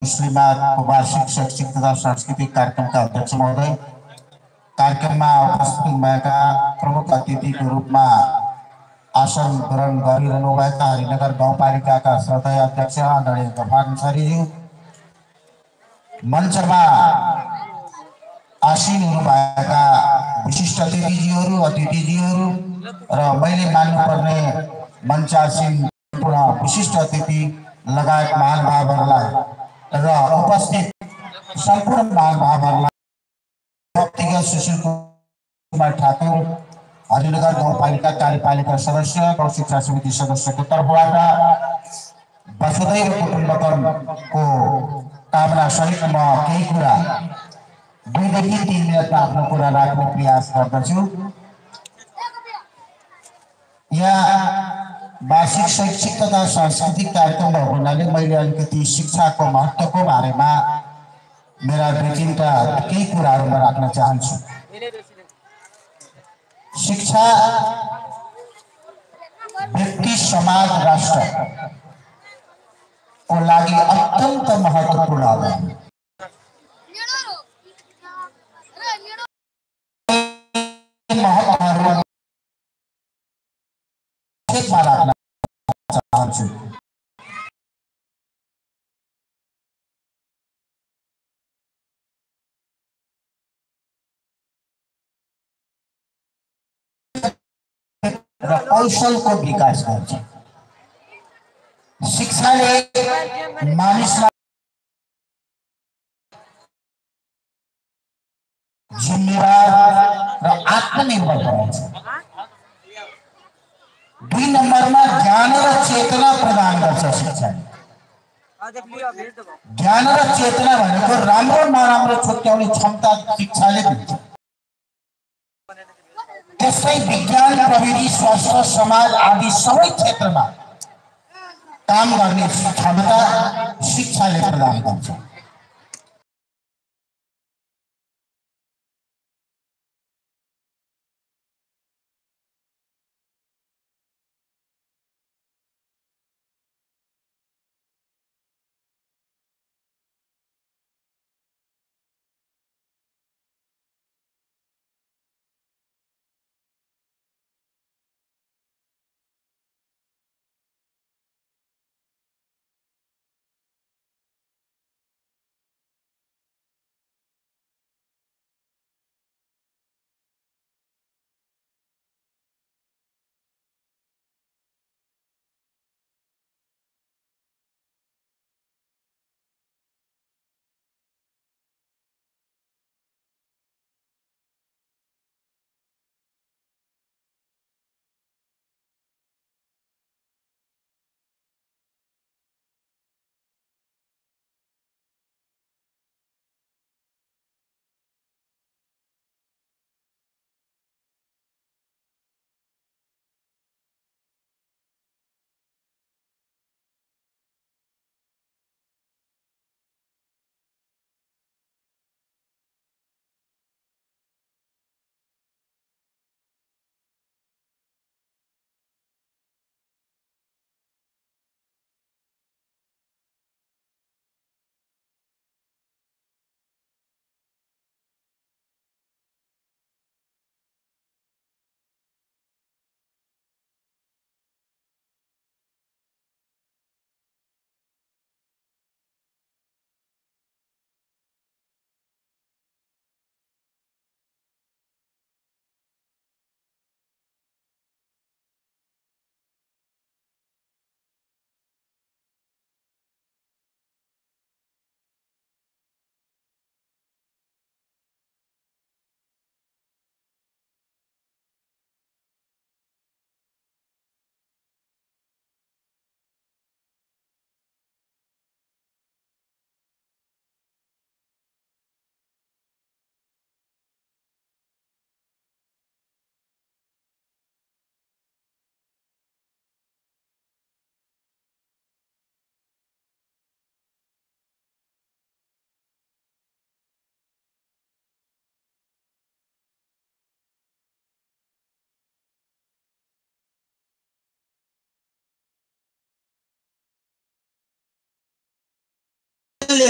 मुस्लिमाको वार्षिक शैक्षिक तथा सांस्कृतिक कार्यक्रमका अध्यक्ष महोदय, कार्यक्रममा उपस्थित भएका प्रमुख अतिथिको रूपमा आसन ग्रहण गरिरहनुभएका हरिनगर गाउँपालिकाका श्रद्धेय अध्यक्ष आदरणीय गफार अन्सारीज्यू, मञ्चमा आसीन हुनुभएका विशिष्ट अतिथिज्यूहरू र मैले मान्नुपर्ने मञ्चासीन विशिष्ट अतिथि लगायत महानुभावहरूलाई र उपस्थित सम्पूर्ण महानुभावहरूलाई व्यक्तिगत सुशील कुमार ठाकुर, हरिनगर गाउँपालिका कार्यपालिका सदस्य, गाउँ शिक्षा समिति सदस्यको तर्फबाट वसुधैव कुटुम्बकमको कामना सहित म केही कुरा 2 देखि 3 मिनटमा आफ्नो कुरा राख्ने प्रयास गर्दछु। यहाँ वार्षिक शैक्षिक तथा सांस्कृतिक कार्यक्रम भएको हुनाले मैले अलिकति शिक्षाको महत्त्वको बारेमा मेरा 2-3टा केही कुराहरू म राख्न चाहन्छु। शिक्षा व्यक्ति, समाज, राष्ट्रको लागि अत्यन्त महत्त्वपूर्ण हो। राख्न चाहन्छु। र कौशलको विकास गर्छ। शिक्षाले मानिसलाई जिम्मेवार र आत्मनिर्भर बनाउँछ। 2 नम्बरमा ज्ञान र चेतना प्रदान गर्छ शिक्षाले। ज्ञान र चेतना भनेको राम्रो नराम्रो छुट्याउने क्षमता शिक्षाले दिन्छ। त्यसै विज्ञान, प्रविधि, स्वास्थ्य, समाज आदि सबै क्षेत्रमा काम गर्ने क्षमता शिक्षाले प्रदान गर्छ। संविधानले